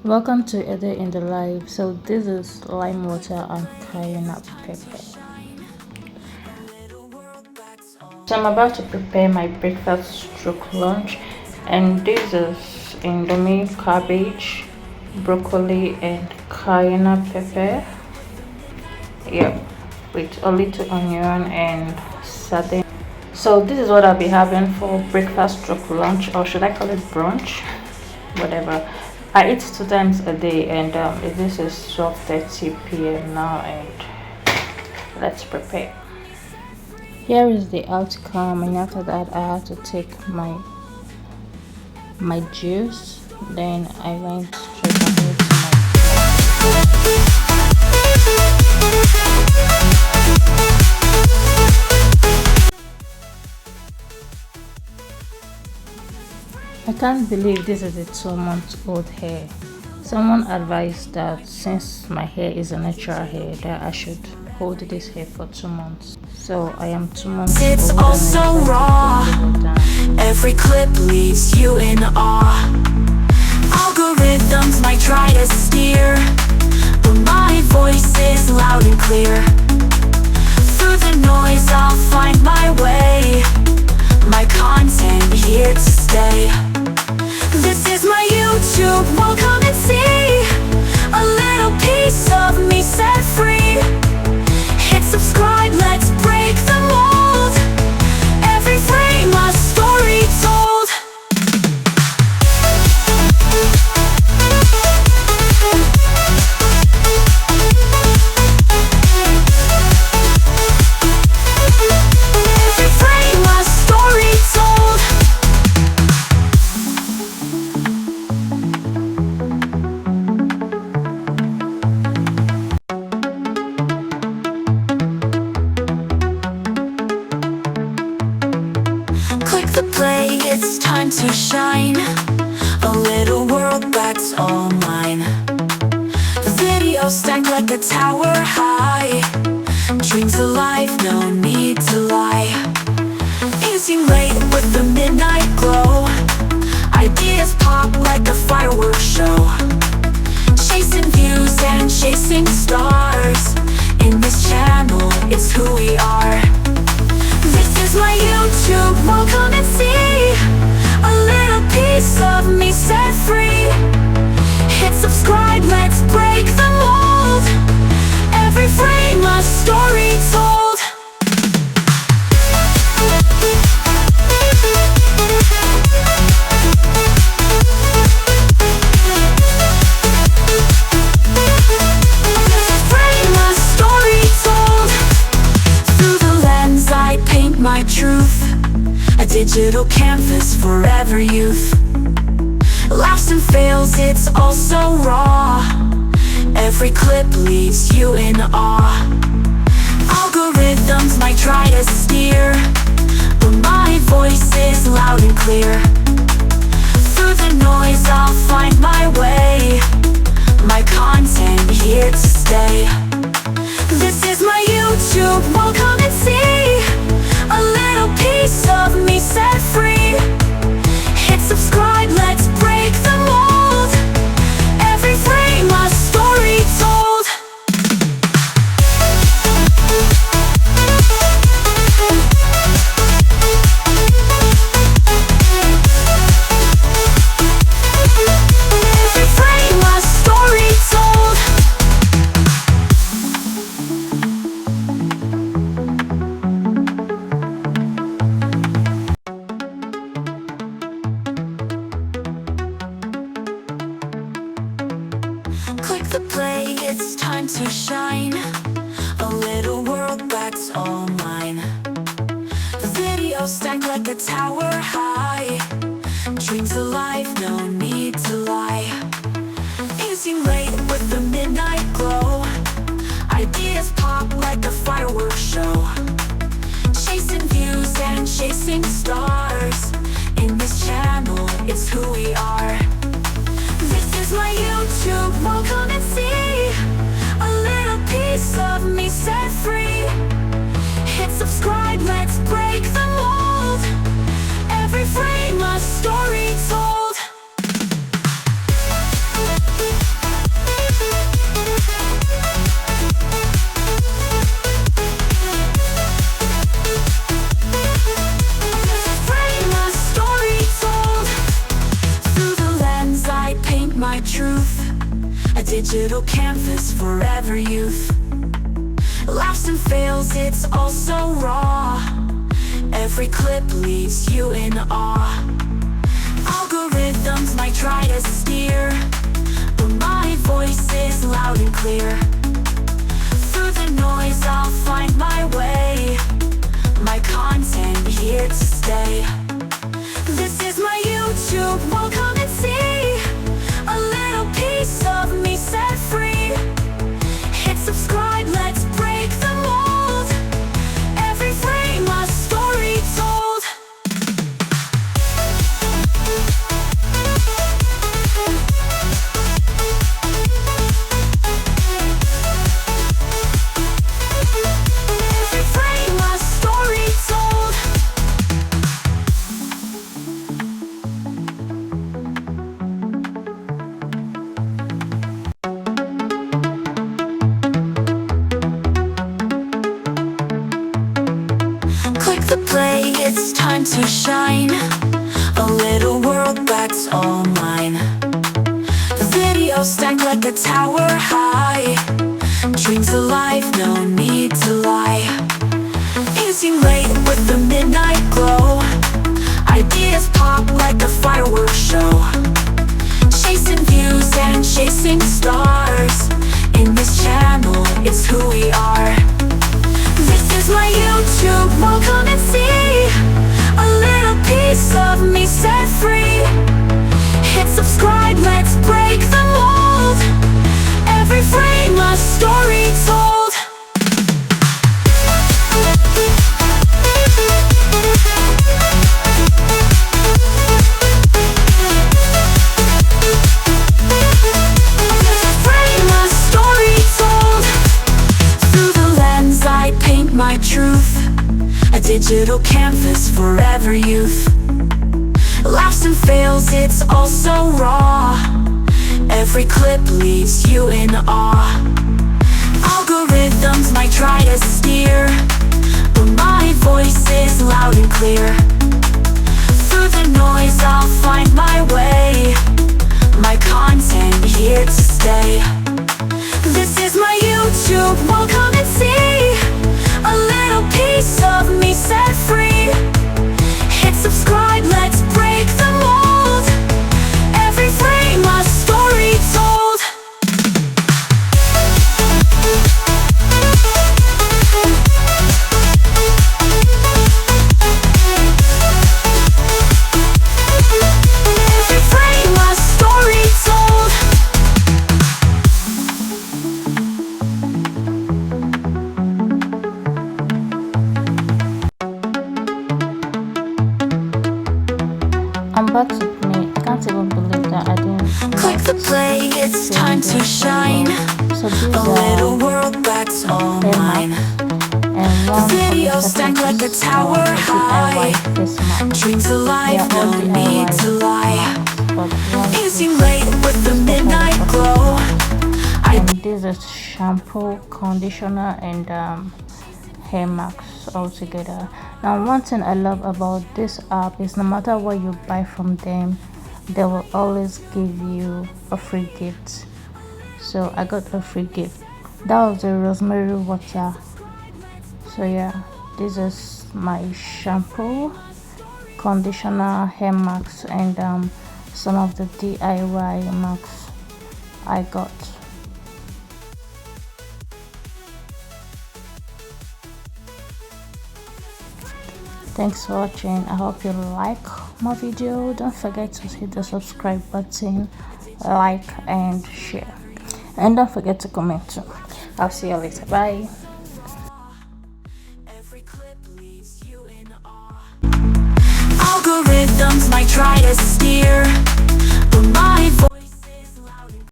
Welcome to a day in the life. So this is lime water and cayenne pepper. So I'm about to prepare my breakfast stroke lunch, and this is indomie, cabbage, broccoli and cayenne pepper. Yep, with a little onion and sardine. So this is what I'll be having for breakfast stroke lunch, or should I call it brunch, whatever. I eat 2 times a day, and this is 12:30 p.m. now, and let's prepare. Here is the outcome, and after that I had to take my juice. Then I went straight ahead to my I can't believe this is a 2-month-old hair. Someone advised that since my hair is a natural hair, that I should hold this hair for 2 months. So I am 2 months old. It's all so raw. Every clip leaves you in awe. Algorithms might try to steer, but my voice is loud and clear. Through the noise I'll find my way. My content here to stay. This is my YouTube, well come and see a little piece of me set free. Hit subscribe, let's break the mold. Every frame a story told. Every frame a story told. Click the play, it's time to shine. A little world that's all mine. The video stacked like a tower high. Dreams alive, no need to lie. Easy late with the midnight glow. Ideas pop like a fireworks show. Chasing views and chasing stars. In this channel, it's who we are. This is my YouTube, well come and see a little piece of me set free. Hit subscribe, let's break the mold. Every frame a story told. Every frame a story told. Through the lens I paint my truth. A digital canvas, forever youth. Laughs and fails, it's all so raw. Every clip leaves you in awe. Algorithms might try to steer, but my voice is loud and clear. Through the noise I'll find my way. My content here to stay. This is my YouTube, well come and see a little piece of me set free. Hit subscribe, let's break the mold. Every frame a story told. Every frame a story told. Click the play, it's time to shine. A little world that's all mine. The video stacked like a tower high. Dreams alive, no need to lie. Easy late with the midnight glow. Ideas pop like a fireworks show. Chasing views and chasing stars. In this channel, it's who we are. This is my YouTube, well come and see a little piece of me set free. Hit subscribe, let's break the mold. Every frame a story told. a digital canvas, forever youth. Laughs and fails, it's all so raw. Every clip leaves you in awe. Algorithms might try to steer, but my voice is loud and clear. Through the noise I'll find my way, my content here to stay. This is my YouTube, welcome and see a little piece of me set free. Hit subscribe, let's break the mold. Every frame a story told. Every frame a story told. Click the play, it's time to shine. A little world that's all mine. The video stacked like a tower high. Dreams alive, no need to lie. Easy late with the midnight glow. Ideas pop like a fireworks show. Chasing views and chasing stars. In this channel, it's who we are. This is my YouTube, welcome and see a little piece of me set free. Hit subscribe, let's break the mold. Every frame a story told. Every frame a story told. Through the lens I paint my truth, a digital canvas, forever youth. Laughs and fails, it's all so raw. Every clip leaves you in awe. Algorithms might try to steer, but my voice is loud and clear. Through the noise I'll find my way, my content here to stay. This is my YouTube, welcome and see a little piece of me set free. Hit subscribe, let's break the mold. Every frame a story told. Every frame a story told. I'm back with me. I can't even believe that I didn't Click the play, it's time to shine. So these A little world that's all mine. and one Video stacked like a tower high. this month. Dreams alive, no need to lie. But one Easy late with the midnight glow. and this is shampoo, conditioner, and hair masks all together. Now one thing I love about this app is no matter what you buy from them, they will always give you a free gift. So I got a free gift. That was the rosemary water. So yeah, this is my shampoo, conditioner, hair masks, and some of the DIY masks I got. Thanks for watching. I hope you like my video. Don't forget to hit the subscribe button, like and share, and don't forget to comment too. I'll see you later. Bye. Every clip leaves you in awe. Algorithms might try to steer, but my voice